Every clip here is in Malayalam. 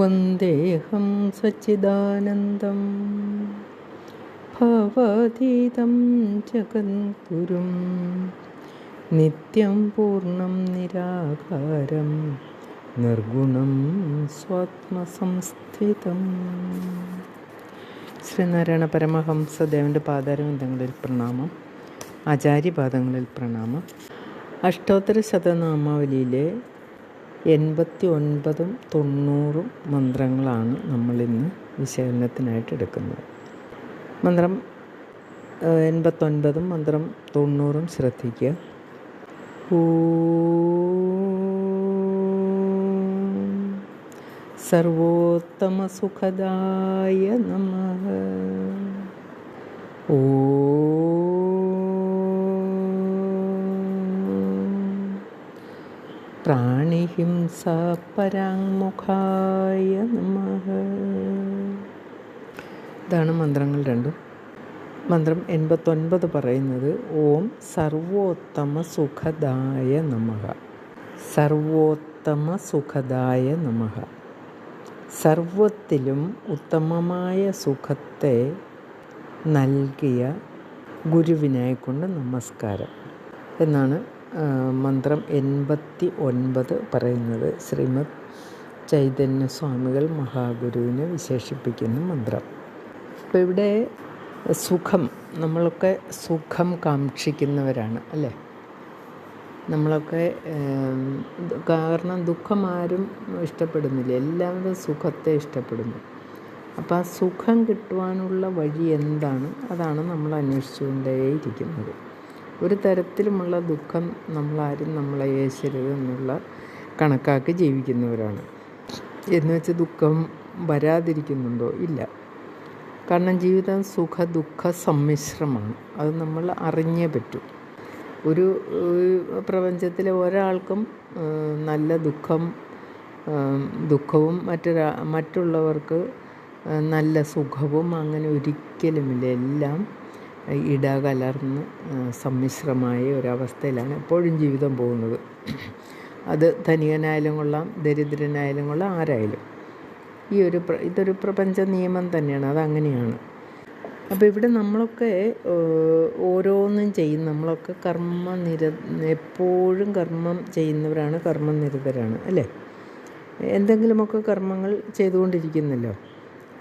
വന്ദേഹം സച്ചിദാനന്ദം ഭവാതീതം ജഗദ്ഗുരും നിത്യം പൂർണ്ണം നിരാകാരം നിർഗുണം സ്വാത്മസംസ്ഥിതം. ശ്രീനാരായണ പരമഹംസദേവൻ്റെ പാദാരവിന്ദങ്ങളിൽ പ്രണാമം, ആചാര്യപാദങ്ങളിൽ പ്രണാമം. അഷ്ടോത്തര ശതനാമാവലിയിലെ 89 90 മന്ത്രങ്ങളാണ് നമ്മളിന്ന് വിശകലനത്തിനായിട്ട് എടുക്കുന്നത്. മന്ത്രം 89 മന്ത്രം 90 ശ്രദ്ധിക്കുക. സർവോത്തമസുഖദായ നമഃ. പ്രാണിഹിംസാ പരാങ്മുഖായ നമഃ. ഇതാണ് മന്ത്രങ്ങൾ രണ്ടും. മന്ത്രം 89 പറയുന്നത് ഓം സർവോത്തമ സുഖദായ നമഃ. സർവോത്തമ സുഖദായ നമഃ. സർവത്തിലും ഉത്തമമായ സുഖത്തെ നൽകിയ ഗുരുവിനായിക്കൊണ്ട് നമസ്കാരം എന്നാണ് മന്ത്രം 89 പറയുന്നത്. ശ്രീമദ് ചൈതന്യസ്വാമികൾ മഹാഗുരുവിനെ വിശേഷിപ്പിക്കുന്ന മന്ത്രം. അപ്പോൾ ഇവിടെ സുഖം, നമ്മളൊക്കെ സുഖം കാക്ഷിക്കുന്നവരാണ് അല്ലേ? നമ്മളൊക്കെ കാരണം ദുഃഖം ആരും ഇഷ്ടപ്പെടുന്നില്ല, എല്ലാവരും സുഖത്തെ ഇഷ്ടപ്പെടുന്നു. അപ്പോൾ ആ സുഖം കിട്ടുവാനുള്ള വഴി എന്താണ്, അതാണ് നമ്മൾ അന്വേഷിച്ചുകൊണ്ടേയിരിക്കുന്നത്. ഒരു തരത്തിലുമുള്ള ദുഃഖം നമ്മളാരും നമ്മളെ ഏശരുത് എന്നുള്ള കണക്കാക്കി ജീവിക്കുന്നവരാണ്. എന്ന് വെച്ച് ദുഃഖം വരാതിരിക്കുന്നുണ്ടോ? ഇല്ല. കാരണം ജീവിതം സുഖ ദുഃഖ സമ്മിശ്രമാണ്. അത് നമ്മൾ അറിഞ്ഞേ പറ്റൂ. ഒരു പ്രപഞ്ചത്തിലെ ഒരാൾക്കും നല്ല ദുഃഖവും മറ്റുള്ളവർക്ക് നല്ല സുഖവും അങ്ങനെ ഒരിക്കലുമില്ല. എല്ലാം ഇടകലർന്ന് സമ്മിശ്രമായ ഒരവസ്ഥയിലാണ് എപ്പോഴും ജീവിതം പോകുന്നത്. അത് ധനികനായാലും കൊള്ളാം, ദരിദ്രനായാലും കൊള്ളാം, ആരായാലും. ഇതൊരു പ്രപഞ്ച നിയമം തന്നെയാണ്, അതങ്ങനെയാണ്. അപ്പോൾ ഇവിടെ നമ്മളൊക്കെ ഓരോന്നും ചെയ്യും. നമ്മളൊക്കെ എപ്പോഴും കർമ്മം ചെയ്യുന്നവരാണ്, കർമ്മനിരതരാണ് അല്ലേ? എന്തെങ്കിലുമൊക്കെ കർമ്മങ്ങൾ ചെയ്തുകൊണ്ടിരിക്കുന്നല്ലോ.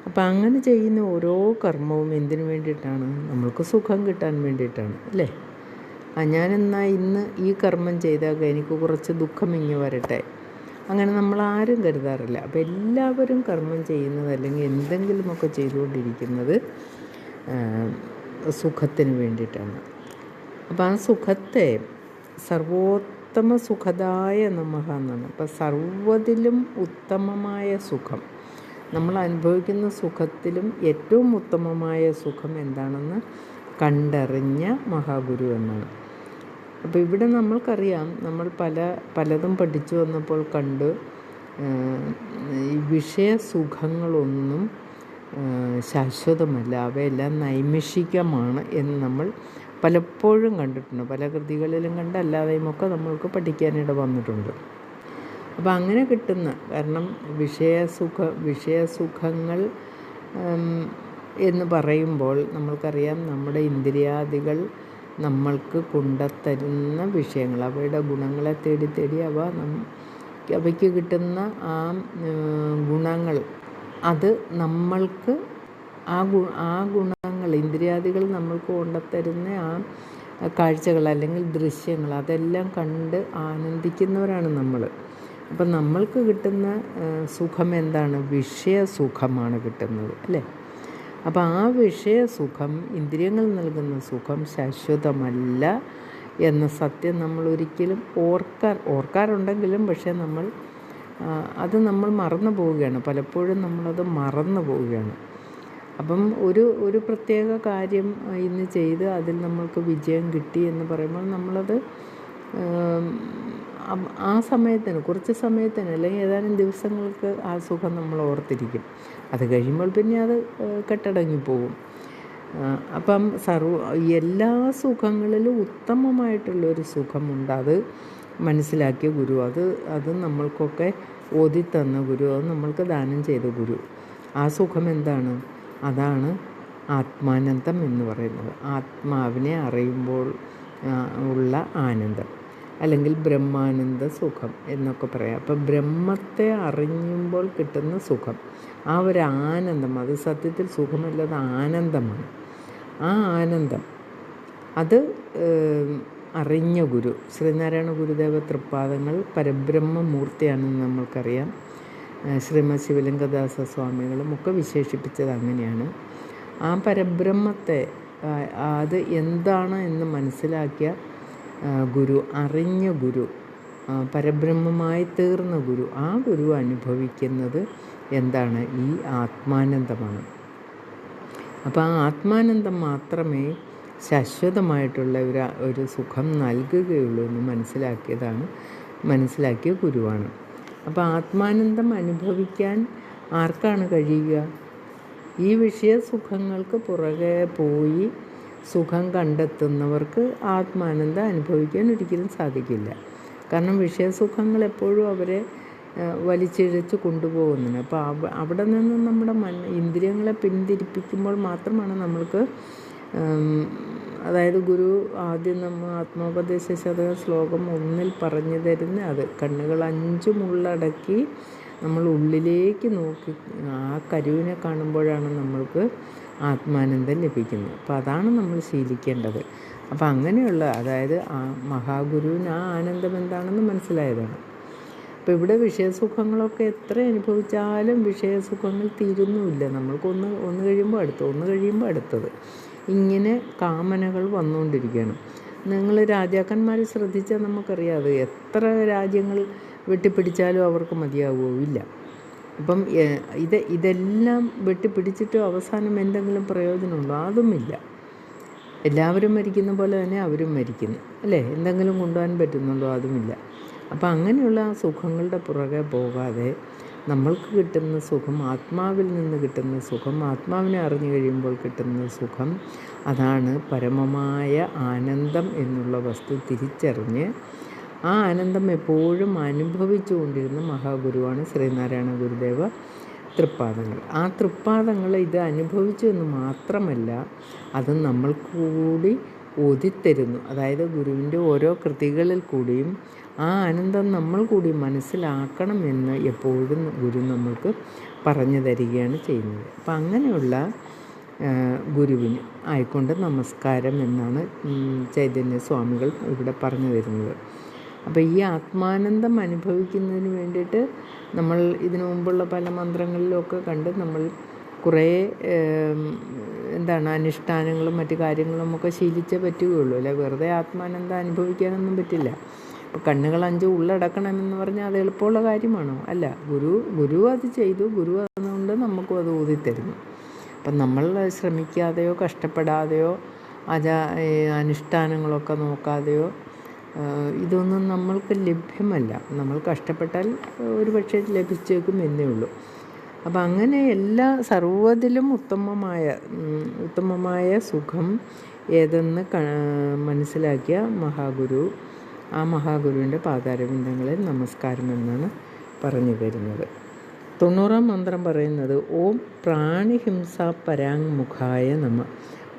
അപ്പം അങ്ങനെ ചെയ്യുന്ന ഓരോ കർമ്മവും എന്തിനു വേണ്ടിയിട്ടാണ്? നമ്മൾക്ക് സുഖം കിട്ടാൻ വേണ്ടിയിട്ടാണ് അല്ലേ? ഞാനെന്നാ ഇന്ന് ഈ കർമ്മം ചെയ്താൽ എനിക്ക് കുറച്ച് ദുഃഖം ഇങ്ങ് വരട്ടെ, അങ്ങനെ നമ്മളാരും കരുതാറില്ല. അപ്പോൾ എല്ലാവരും കർമ്മം ചെയ്യുന്നത് അല്ലെങ്കിൽ എന്തെങ്കിലുമൊക്കെ ചെയ്തുകൊണ്ടിരിക്കുന്നത് സുഖത്തിന് വേണ്ടിയിട്ടാണ്. അപ്പോൾ ആ സുഖത്തെ സർവോത്തമ സുഖദായ നമഃ എന്നാണ്. അപ്പോൾ സർവ്വതിലും ഉത്തമമായ സുഖം, നമ്മൾ അനുഭവിക്കുന്ന സുഖത്തിലും ഏറ്റവും ഉത്തമമായ സുഖം എന്താണെന്ന് കണ്ടറിഞ്ഞ മഹാഗുരു എന്നാണ്. അപ്പോൾ ഇവിടെ നമ്മൾക്കറിയാം, നമ്മൾ പലതും പഠിച്ചു വന്നപ്പോൾ കണ്ട് ഈ വിഷയസുഖങ്ങളൊന്നും ശാശ്വതമല്ല, അവയെല്ലാം നൈമിഷികമാണ് എന്ന് നമ്മൾ പലപ്പോഴും കണ്ടിട്ടുണ്ട്. പല കൃതികളിലും കണ്ട് അല്ലാതെയുമൊക്കെ നമ്മൾക്ക് പഠിക്കാനിട വന്നിട്ടുണ്ട്. അപ്പോൾ അങ്ങനെ കിട്ടുന്ന, കാരണം വിഷയസുഖങ്ങൾ എന്ന് പറയുമ്പോൾ നമ്മൾക്കറിയാം, നമ്മുടെ ഇന്ദ്രിയാദികൾ നമ്മൾക്ക് കൊണ്ടുത്തരുന്ന വിഷയങ്ങൾ, അവയുടെ ഗുണങ്ങളെ തേടി അവയ്ക്ക് കിട്ടുന്ന ആ ഗുണങ്ങൾ, അത് നമ്മൾക്ക് ആ ഗുണങ്ങൾ, ഇന്ദ്രിയാദികൾ നമ്മൾക്ക് കൊണ്ടുത്തരുന്ന ആ കാഴ്ചകൾ അല്ലെങ്കിൽ ദൃശ്യങ്ങൾ, അതെല്ലാം കണ്ട് ആനന്ദിക്കുന്നവരാണ് നമ്മൾ. അപ്പം നമ്മൾക്ക് കിട്ടുന്ന സുഖം എന്താണ്? വിഷയസുഖമാണ് കിട്ടുന്നത് അല്ലേ? അപ്പോൾ ആ വിഷയസുഖം, ഇന്ദ്രിയങ്ങൾ നൽകുന്ന സുഖം ശാശ്വതമല്ല എന്ന സത്യം നമ്മൾ ഒരിക്കലും ഓർക്കാറുണ്ടെങ്കിലും പക്ഷേ അത് നമ്മൾ മറന്നു പോവുകയാണ്. പലപ്പോഴും നമ്മളത് മറന്നു പോവുകയാണ്. അപ്പം ഒരു പ്രത്യേക കാര്യം ഇന്ന് ചെയ്ത് അതിൽ നമ്മൾക്ക് വിജയം കിട്ടി എന്ന് പറയുമ്പോൾ നമ്മളത് ആ സമയത്തിന്, കുറച്ച് സമയത്തിന് അല്ലെങ്കിൽ ഏതാനും ദിവസങ്ങൾക്ക് ആ സുഖം നമ്മൾ ഓർത്തിരിക്കും. അത് കഴിയുമ്പോൾ പിന്നെ അത് കെട്ടടങ്ങി പോകും. അപ്പം എല്ലാ സുഖങ്ങളിലും ഉത്തമമായിട്ടുള്ളൊരു സുഖമുണ്ട്. അത് മനസ്സിലാക്കിയ ഗുരു, അത് നമ്മൾക്കൊക്കെ ഓതിത്തന്ന ഗുരു, അത് നമ്മൾക്ക് ദാനം ചെയ്ത ഗുരു. ആ സുഖം എന്താണ്? അതാണ് ആത്മാനന്ദം എന്ന് പറയുന്നത്. ആത്മാവിനെ അറിയുമ്പോൾ ഉള്ള ആനന്ദം, അല്ലെങ്കിൽ ബ്രഹ്മാനന്ദ സുഖം എന്നൊക്കെ പറയാം. അപ്പം ബ്രഹ്മത്തെ അറിയുമ്പോൾ കിട്ടുന്ന സുഖം, ആ ഒരു ആനന്ദം, അത് സത്യത്തിൽ സുഖമല്ലാതെ ആനന്ദമാണ്. ആ ആനന്ദം അത് അറിഞ്ഞ ഗുരു, ശ്രീനാരായണ ഗുരുദേവ തൃപ്പാദങ്ങൾ പരബ്രഹ്മമൂർത്തിയാണെന്ന് നമ്മൾക്കറിയാം. ശ്രീമദ് ശിവലിംഗദാസ സ്വാമികളും ഒക്കെ വിശേഷിപ്പിച്ചത് അങ്ങനെയാണ്. ആ പരബ്രഹ്മത്തെ അത് എന്താണ് എന്ന് മനസ്സിലാക്കിയ ഗുരു, അറിഞ്ഞ ഗുരു, പരബ്രഹ്മമായി തീർന്ന ഗുരു, ആ ഗുരു അനുഭവിക്കുന്നത് എന്താണ്? ഈ ആത്മാനന്ദമാണ്. അപ്പോൾ ആ ആത്മാനന്ദം മാത്രമേ ശാശ്വതമായിട്ടുള്ള ഒരു സുഖം നൽകുകയുള്ളൂ എന്ന് മനസ്സിലാക്കിയ ഗുരുവാണ്. അപ്പോൾ ആത്മാനന്ദം അനുഭവിക്കാൻ ആർക്കാണ് കഴിയുക? ഈ വിഷയ സുഖങ്ങൾക്ക് പുറകെ പോയി സുഖം കണ്ടെത്തുന്നവർക്ക് ആത്മാനന്ദം അനുഭവിക്കാൻ ഒരിക്കലും സാധിക്കില്ല. കാരണം വിഷയസുഖങ്ങൾ എപ്പോഴും അവരെ വലിച്ചിഴച്ച് കൊണ്ടുപോകുന്നുണ്ട്. അപ്പോൾ അവിടെ നിന്ന് നമ്മുടെ ഇന്ദ്രിയങ്ങളെ പിന്തിരിപ്പിക്കുമ്പോൾ മാത്രമാണ് നമ്മൾക്ക്, അതായത് ഗുരു ആദ്യം നമ്മൾ ആത്മോപദേശ ശതകം ശ്ലോകം 1 പറഞ്ഞു തരുന്ന അത്, കണ്ണുകൾ 5 ഉള്ളടക്കി നമ്മൾ ഉള്ളിലേക്ക് നോക്കി ആ കരുവിനെ കാണുമ്പോഴാണ് നമ്മൾക്ക് ആത്മാനന്ദം ലഭിക്കുന്നത്. അപ്പോൾ അതാണ് നമ്മൾ ശീലിക്കേണ്ടത്. അപ്പോൾ അങ്ങനെയുള്ള, അതായത് ആ മഹാഗുരുവിന് ആ ആനന്ദം എന്താണെന്ന് മനസ്സിലായതാണ്. അപ്പോൾ ഇവിടെ വിഷയസുഖങ്ങളൊക്കെ എത്ര അനുഭവിച്ചാലും വിഷയസുഖങ്ങൾ തീരുന്നുമില്ല. നമ്മൾക്ക് ഒന്ന് കഴിയുമ്പോൾ അടുത്തത് ഇങ്ങനെ കാമനകൾ വന്നുകൊണ്ടിരിക്കുകയാണ്. നിങ്ങൾ രാജാക്കന്മാർ ശ്രദ്ധിച്ചാൽ നമുക്കറിയാതെ എത്ര രാജ്യങ്ങൾ വെട്ടിപ്പിടിച്ചാലും അവർക്ക് മതിയാവുമോ? ഇല്ല. അപ്പം ഇതെല്ലാം വെട്ടിപ്പിടിച്ചിട്ടും അവസാനം എന്തെങ്കിലും പ്രയോജനമുണ്ടോ? അതുമില്ല. എല്ലാവരും മരിക്കുന്ന പോലെ തന്നെ അവരും മരിക്കുന്നു, അല്ലേ? എന്തെങ്കിലും കൊണ്ടുപോകാൻ പറ്റുന്നുണ്ടോ? അതുമില്ല. അപ്പം അങ്ങനെയുള്ള ആ സുഖങ്ങളുടെ പുറകെ പോകാതെ നമ്മൾക്ക് കിട്ടുന്ന സുഖം, ആത്മാവിൽ നിന്ന് കിട്ടുന്ന സുഖം, ആത്മാവിനെ അറിഞ്ഞു കഴിയുമ്പോൾ കിട്ടുന്ന സുഖം, അതാണ് പരമമായ ആനന്ദം എന്നുള്ള വസ്തു തിരിച്ചറിഞ്ഞ് ആ ആനന്ദം എപ്പോഴും അനുഭവിച്ചു കൊണ്ടിരുന്ന മഹാഗുരുവാണ് ശ്രീനാരായണ ഗുരുദേവ തൃപ്പാദങ്ങൾ. ആ തൃപ്പാദങ്ങൾ ഇത് അനുഭവിച്ചു എന്ന് മാത്രമല്ല, അത് നമ്മൾക്ക് കൂടി ഓതിത്തരുന്നു. അതായത് ഗുരുവിൻ്റെ ഓരോ കൃതികളിൽ കൂടിയും ആ ആനന്ദം നമ്മൾ കൂടി മനസ്സിലാക്കണമെന്ന് എപ്പോഴും ഗുരു നമ്മൾക്ക് പറഞ്ഞു തരികയാണ് ചെയ്യുന്നത്. അപ്പം അങ്ങനെയുള്ള ഗുരുവിന് ആയിക്കൊണ്ട് നമസ്കാരം എന്നാണ് ചൈതന്യ സ്വാമികൾ ഇവിടെ പറഞ്ഞു തരുന്നത്. അപ്പോൾ ഈ ആത്മാനന്ദം അനുഭവിക്കുന്നതിന് വേണ്ടിയിട്ട് നമ്മൾ ഇതിനു മുമ്പുള്ള പല മന്ത്രങ്ങളിലുമൊക്കെ കണ്ട് നമ്മൾ കുറേ അനുഷ്ഠാനങ്ങളും മറ്റു കാര്യങ്ങളും ഒക്കെ ശീലിച്ചേ പറ്റുകയുള്ളൂ. അല്ലെ വെറുതെ ആത്മാനന്ദം അനുഭവിക്കാനൊന്നും പറ്റില്ല. ഇപ്പോൾ കണ്ണുകൾ 5 ഉള്ളടക്കണമെന്ന് പറഞ്ഞാൽ അത് എളുപ്പമുള്ള കാര്യമാണോ? അല്ല. ഗുരു അത് ചെയ്തു. ഗുരു അതുകൊണ്ട് നമുക്കും അത് ഊതിത്തരുന്നു. അപ്പം നമ്മൾ ശ്രമിക്കാതെയോ കഷ്ടപ്പെടാതെയോ അനുഷ്ഠാനങ്ങളൊക്കെ നോക്കാതെയോ ഇതൊന്നും നമ്മൾക്ക് ലഭ്യമല്ല. നമ്മൾ കഷ്ടപ്പെട്ടാൽ ഒരു പക്ഷേ ലഭിച്ചേക്കും എന്നേ ഉള്ളൂ. അപ്പം അങ്ങനെ എല്ലാ സർവ്വതിലും ഉത്തമമായ സുഖം ഏതെന്ന് മനസ്സിലാക്കിയ മഹാഗുരു, ആ മഹാഗുരുവിൻ്റെ പാതാരവിന്ദങ്ങളിൽ നമസ്കാരം എന്നാണ് പറഞ്ഞു തരുന്നത്. 90-ാം മന്ത്രം പറയുന്നത് ഓം പ്രാണിഹിംസ പരാങ്മുഖായ നമഃ.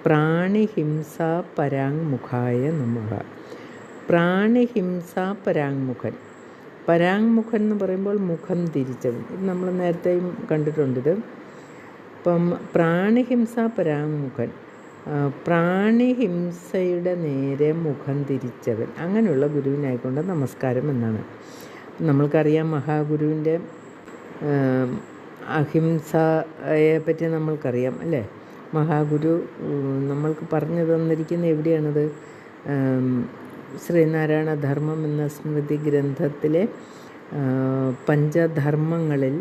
പ്രാണിഹിംസ പരാങ്മുഖായ നമഃ. പ്രാണിഹിംസ പരാങ്മുഖൻ. പരാങ്മുഖൻ എന്ന് പറയുമ്പോൾ മുഖം തിരിച്ചവൻ. ഇത് നമ്മൾ നേരത്തെയും കണ്ടിട്ടുണ്ടിത്. അപ്പം പ്രാണിഹിംസ പരാങ്മുഖൻ, പ്രാണിഹിംസയുടെ നേരെ മുഖം തിരിച്ചവൻ, അങ്ങനെയുള്ള ഗുരുവിനായിക്കൊണ്ട് നമസ്കാരം എന്നാണ്. നമ്മൾക്കറിയാം മഹാഗുരുവിൻ്റെ അഹിംസയെ പറ്റി നമ്മൾക്കറിയാം, അല്ലേ? മഹാഗുരു നമ്മൾക്ക് പറഞ്ഞു തന്നിരിക്കുന്ന എവിടെയാണത്? ശ്രീനാരായണ ധർമ്മം എന്ന സ്മൃതി ഗ്രന്ഥത്തിലെ പഞ്ചധർമ്മങ്ങളിൽ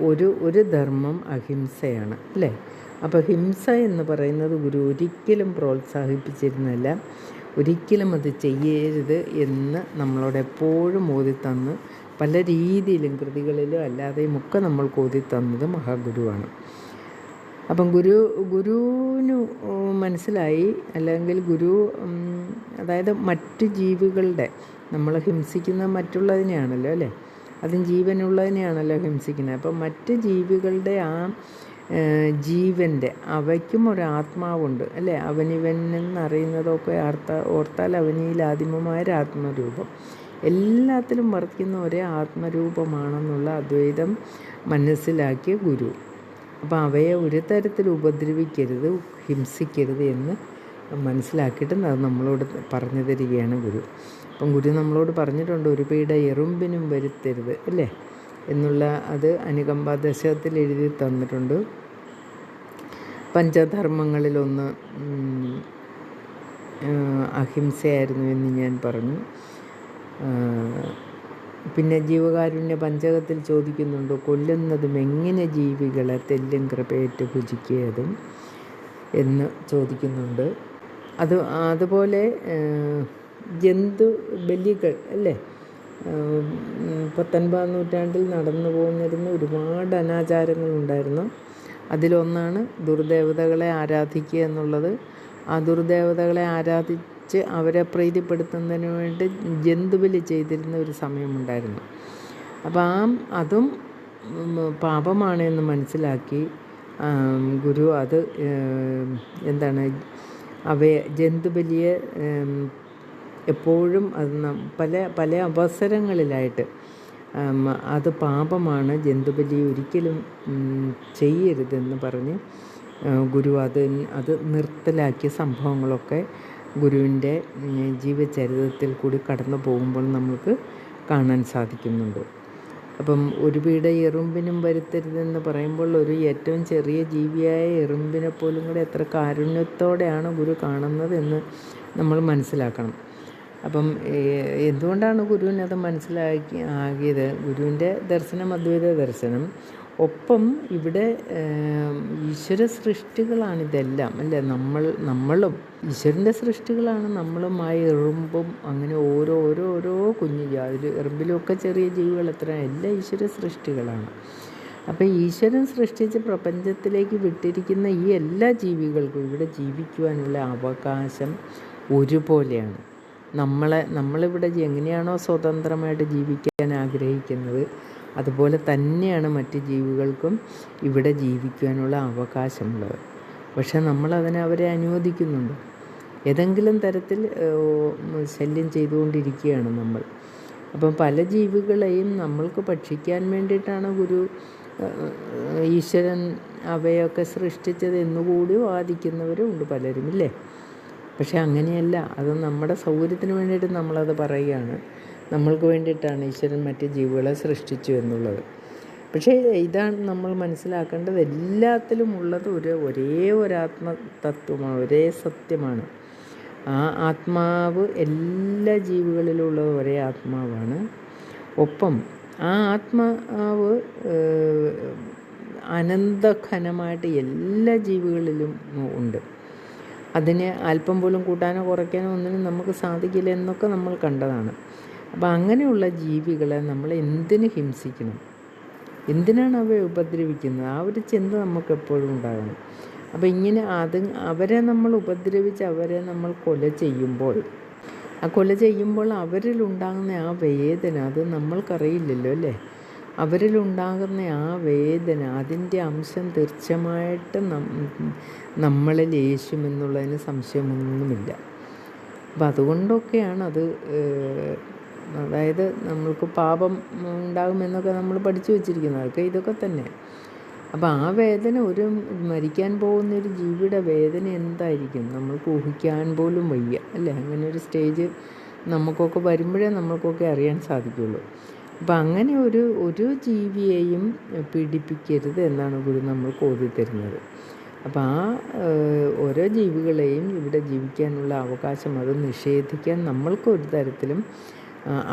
ഒരു ധർമ്മം അഹിംസയാണ്, അല്ലേ? അപ്പോൾ ഹിംസ എന്ന് പറയുന്നത് ഗുരു ഒരിക്കലും പ്രോത്സാഹിപ്പിച്ചിരുന്നില്ല. ഒരിക്കലും അത് ചെയ്യരുത് എന്ന് നമ്മളോട് എപ്പോഴും ഓതിത്തന്ന്, പല രീതിയിലും കൃതികളിലും അല്ലാതെയും ഒക്കെ നമ്മൾക്ക് ഓതിത്തന്നത് മഹാഗുരുവാണ്. അപ്പം ഗുരുവിന് മനസ്സിലായി, അല്ലെങ്കിൽ അതായത് മറ്റ് ജീവികളുടെ, നമ്മൾ ഹിംസിക്കുന്ന മറ്റുള്ളതിനെയാണല്ലോ അല്ലേ, അതും ജീവനുള്ളതിനെയാണല്ലോ ഹിംസിക്കുന്നത്. അപ്പം മറ്റ് ജീവികളുടെ ആ ജീവൻ്റെ, അവയ്ക്കും ഒരാത്മാവുണ്ട് അല്ലേ, അവനിവനെന്നറിയുന്നതൊക്കെ ഓർത്താൽ അവനിൽ ആദിമമായൊരാത്മരൂപം, എല്ലാത്തിലും വർത്തിക്കുന്ന ഒരേ ആത്മരൂപമാണെന്നുള്ള അദ്വൈതം മനസ്സിലാക്കിയ ഗുരു. അപ്പോൾ അവയെ ഒരു തരത്തിൽ ഉപദ്രവിക്കരുത്, ഹിംസിക്കരുത് എന്ന് മനസ്സിലാക്കിയിട്ട് അത് നമ്മളോട് പറഞ്ഞു തരികയാണ് ഗുരു. അപ്പം ഗുരു നമ്മളോട് പറഞ്ഞിട്ടുണ്ട്, ഒരു പീഡ എറുമ്പിനും വരുത്തരുത് അല്ലേ എന്നുള്ള, അത് അനുകമ്പ ദശകത്തിൽ എഴുതി തന്നിട്ടുണ്ട്. പഞ്ചധർമ്മങ്ങളിലൊന്ന് അഹിംസയായിരുന്നു എന്ന് ഞാൻ പറഞ്ഞു. പിന്നെ ജീവകാരുണ്യ പഞ്ചകത്തിൽ ചോദിക്കുന്നുണ്ട്, കൊല്ലുന്നതും എങ്ങനെ ജീവികളെ തെല്ലും കൃപയേറ്റ് ഭുജിക്കുകയതും എന്ന് ചോദിക്കുന്നുണ്ട്. അതുപോലെ ജന്തു ബലികൾ അല്ലേ, 19-ാം നൂറ്റാണ്ടിൽ നടന്നു പോന്നിരുന്ന ഒരുപാട് അനാചാരങ്ങളുണ്ടായിരുന്നു. അതിലൊന്നാണ് ദുർദേവതകളെ ആരാധിക്കുക എന്നുള്ളത്. ആ ദുർദേവതകളെ ആരാധിച്ച് അവരെ പ്രീതിപ്പെടുത്തുന്നതിന് വേണ്ടി ജന്തുബലി ചെയ്തിരുന്ന ഒരു സമയമുണ്ടായിരുന്നു. അപ്പം അതും പാപമാണ് എന്ന് മനസ്സിലാക്കി ഗുരു അത് അവയെ ജന്തുബലിയെ എപ്പോഴും അത് പല അവസരങ്ങളിലായിട്ട് അത് പാപമാണ്, ജന്തുബലി ഒരിക്കലും ചെയ്യരുതെന്ന് പറഞ്ഞ് ഗുരു അത് നിർത്തലാക്കിയ സംഭവങ്ങളൊക്കെ ഗുരുവിൻ്റെ ജീവചരിത്രത്തിൽ കൂടി കടന്നു പോകുമ്പോൾ നമുക്ക് കാണാൻ സാധിക്കുന്നുണ്ട്. അപ്പം ഒരു പീഡ എറുമ്പിനും വരുത്തരുതെന്ന് പറയുമ്പോൾ ഒരു ഏറ്റവും ചെറിയ ജീവിയായ എറുമ്പിനെ പോലും കൂടെ എത്ര കാരുണ്യത്തോടെയാണ് ഗുരു കാണുന്നത് എന്ന് നമ്മൾ മനസ്സിലാക്കണം. അപ്പം എന്തുകൊണ്ടാണ് ഗുരുവിനത് ആകിയത്? ഗുരുവിൻ്റെ ദർശനം അദ്വൈത ദർശനം. ഒപ്പം ഇവിടെ ഈശ്വര സൃഷ്ടികളാണിതെല്ലാം അല്ലേ, നമ്മളും ഈശ്വരൻ്റെ സൃഷ്ടികളാണ്. നമ്മളുമായി എറുമ്പും അങ്ങനെ ഓരോ കുഞ്ഞു അതിൽ എറുമ്പിലുമൊക്കെ ചെറിയ ജീവികൾ എത്ര, എല്ലാം ഈശ്വര സൃഷ്ടികളാണ്. അപ്പോൾ ഈശ്വരൻ സൃഷ്ടിച്ച് പ്രപഞ്ചത്തിലേക്ക് വിട്ടിരിക്കുന്ന ഈ എല്ലാ ജീവികൾക്കും ഇവിടെ ജീവിക്കുവാനുള്ള അവകാശം ഒരുപോലെയാണ്. നമ്മളിവിടെ എങ്ങനെയാണോ സ്വതന്ത്രമായിട്ട് ജീവിക്കാൻ ആഗ്രഹിക്കുന്നത്, അതുപോലെ തന്നെയാണ് മറ്റ് ജീവികൾക്കും ഇവിടെ ജീവിക്കാനുള്ള അവകാശമുള്ളത്. പക്ഷെ അവരെ അനുവദിക്കുന്നുണ്ട്. ഏതെങ്കിലും തരത്തിൽ ശല്യം ചെയ്തുകൊണ്ടിരിക്കുകയാണ് നമ്മൾ. അപ്പം പല ജീവികളെയും നമ്മൾക്ക് ഭക്ഷിക്കാൻ വേണ്ടിയിട്ടാണ് ഈശ്വരൻ അവയൊക്കെ സൃഷ്ടിച്ചത് എന്നുകൂടി വാദിക്കുന്നവരും ഉണ്ട് പലരും ഇല്ലേ. പക്ഷെ അങ്ങനെയല്ല, അത് നമ്മുടെ സൗകര്യത്തിന് വേണ്ടിയിട്ട് നമ്മളത് പറയുകയാണ്. നമ്മൾക്ക് വേണ്ടിയിട്ടാണ് ഈശ്വരൻ മറ്റ് ജീവികളെ സൃഷ്ടിച്ചു എന്നുള്ളത്. പക്ഷേ ഇതാണ് നമ്മൾ മനസ്സിലാക്കേണ്ടത്, എല്ലാത്തിലും ഉള്ളത് ഒരേ ഒരാത്മതത്വമാണ്, ഒരേ സത്യമാണ്. ആ ആത്മാവ് എല്ലാ ജീവികളിലുള്ളത് ഒരേ ആത്മാവാണ്. ഒപ്പം ആ ആത്മാവ് അനന്തഘനമായിട്ട് എല്ലാ ജീവികളിലും ഉണ്ട്. അതിന് അല്പം പോലും കൂട്ടാനോ കുറയ്ക്കാനോ ഒന്നിനും നമുക്ക് സാധിക്കില്ല എന്നൊക്കെ നമ്മൾ കണ്ടതാണ്. അപ്പോൾ അങ്ങനെയുള്ള ജീവികളെ നമ്മൾ എന്തിന് ഹിംസിക്കണം? എന്തിനാണ് അവയെ ഉപദ്രവിക്കുന്നത്? ആ ഒരു ചിന്ത നമുക്ക് എപ്പോഴും ഉണ്ടാകണം. അപ്പോൾ ഇങ്ങനെ അവരെ നമ്മൾ ഉപദ്രവിച്ച് അവരെ നമ്മൾ കൊല ചെയ്യുമ്പോൾ അവരിലുണ്ടാകുന്ന ആ വേദന, അത് നമ്മൾക്കറിയില്ലല്ലോ അല്ലേ. അവരിലുണ്ടാകുന്ന ആ വേദന, അതിൻ്റെ അംശം തീർച്ചയായിട്ടും നമ്മളിൽ യേശുമെന്നുള്ളതിന് സംശയമൊന്നുമില്ല. അപ്പം അതുകൊണ്ടൊക്കെയാണ് അതായത് നമ്മൾക്ക് പാപം ഉണ്ടാകുമെന്നൊക്കെ നമ്മൾ പഠിച്ചു വച്ചിരിക്കുന്നത്, അതൊക്കെ ഇതൊക്കെ തന്നെ. അപ്പോൾ ആ വേദന, മരിക്കാൻ പോകുന്നൊരു ജീവിയുടെ വേദന എന്തായിരിക്കും നമ്മൾക്ക് ഊഹിക്കാൻ പോലും വയ്യ അല്ലേ. അങ്ങനെ ഒരു സ്റ്റേജ് നമുക്കൊക്കെ വരുമ്പോഴേ നമ്മൾക്കൊക്കെ അറിയാൻ സാധിക്കുള്ളൂ. അപ്പം അങ്ങനെ ഒരു ജീവിയെയും പീഡിപ്പിക്കരുത് എന്നാണ് ഗുരു നമ്മൾക്ക് ഓതി തരുന്നത്. അപ്പം ഓരോ ജീവികളെയും ഇവിടെ ജീവിക്കാനുള്ള അവകാശം അത് നിഷേധിക്കാൻ നമ്മൾക്ക് ഒരു തരത്തിലും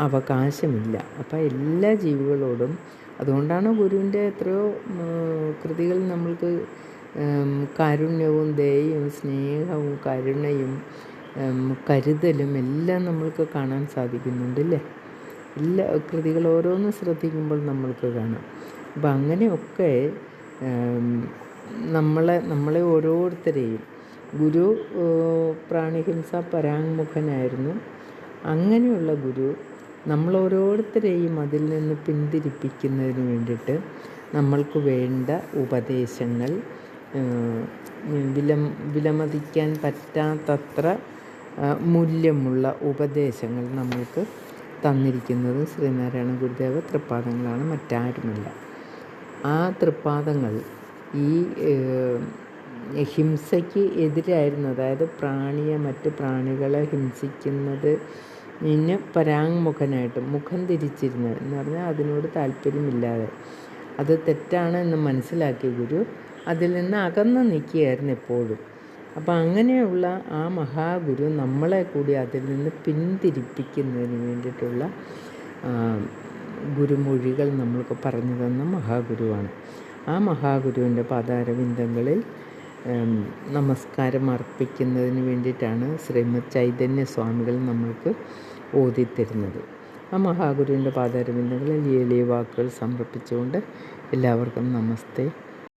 അവകാശമില്ല. അപ്പം എല്ലാ ജീവികളോടും, അതുകൊണ്ടാണ് ഗുരുവിൻ്റെ എത്രയോ കൃതികൾ നമ്മൾക്ക് കാരുണ്യവും ദയയും സ്നേഹവും കരുണയും കരുതലും എല്ലാം നമ്മൾക്ക് കാണാൻ സാധിക്കുന്നുണ്ട് അല്ലേ. എല്ലാ കൃതികൾ ഓരോന്നും ശ്രദ്ധിക്കുമ്പോൾ നമ്മൾക്ക് കാണാം. അപ്പം അങ്ങനെയൊക്കെ നമ്മളെ ഓരോരുത്തരെയും ഗുരു പ്രാണിഹിംസ പരാങ്മുഖനായിരുന്നു. അങ്ങനെയുള്ള ഗുരു നമ്മളോരോരുത്തരെയും അതിൽ നിന്ന് പിന്തിരിപ്പിക്കുന്നതിന് വേണ്ടിയിട്ട് നമ്മൾക്ക് വേണ്ട ഉപദേശങ്ങൾ, വിലമതിക്കാൻ പറ്റാത്തത്ര മൂല്യമുള്ള ഉപദേശങ്ങൾ നമ്മൾക്ക് തന്നിരിക്കുന്നത് ശ്രീനാരായണ ഗുരുദേവ തൃപ്പാദങ്ങളാണ്, മറ്റാരുമല്ല. ആ തൃപ്പാദങ്ങൾ ഈ ഹിംസയ്ക്ക് എതിരായിരുന്നു. അതായത് മറ്റ് പ്രാണികളെ ഹിംസിക്കുന്നത് പരാങ്മുഖനായിട്ട് മുഖം തിരിച്ചിരുന്നത് എന്ന് പറഞ്ഞാൽ അതിനോട് താല്പര്യമില്ലാതെ അത് തെറ്റാണ് എന്ന് മനസ്സിലാക്കിയ ഗുരു അതിൽ നിന്ന് അകന്ന് നിൽക്കുകയായിരുന്നു എപ്പോഴും. അപ്പം അങ്ങനെയുള്ള ആ മഹാഗുരു നമ്മളെ കൂടി അതിൽ നിന്ന് പിന്തിരിപ്പിക്കുന്നതിന് വേണ്ടിയിട്ടുള്ള ഗുരുമൊഴികൾ നമ്മൾക്ക് പറഞ്ഞു തന്ന മഹാഗുരുവാണ്. ആ മഹാഗുരുവിൻ്റെ പാദാരവിന്ദങ്ങളിൽ നമസ്കാരം അർപ്പിക്കുന്നതിന് വേണ്ടിയിട്ടാണ് ശ്രീമദ് ചൈതന്യ സ്വാമികൾ നമ്മൾക്ക് ഓതിത്തരുന്നത്. ആ മഹാഗുരുവിൻ്റെ പാദാരവിന്ദങ്ങളിൽ എളിയ വാക്കുകൾ സമർപ്പിച്ചുകൊണ്ട് എല്ലാവർക്കും നമസ്തേ.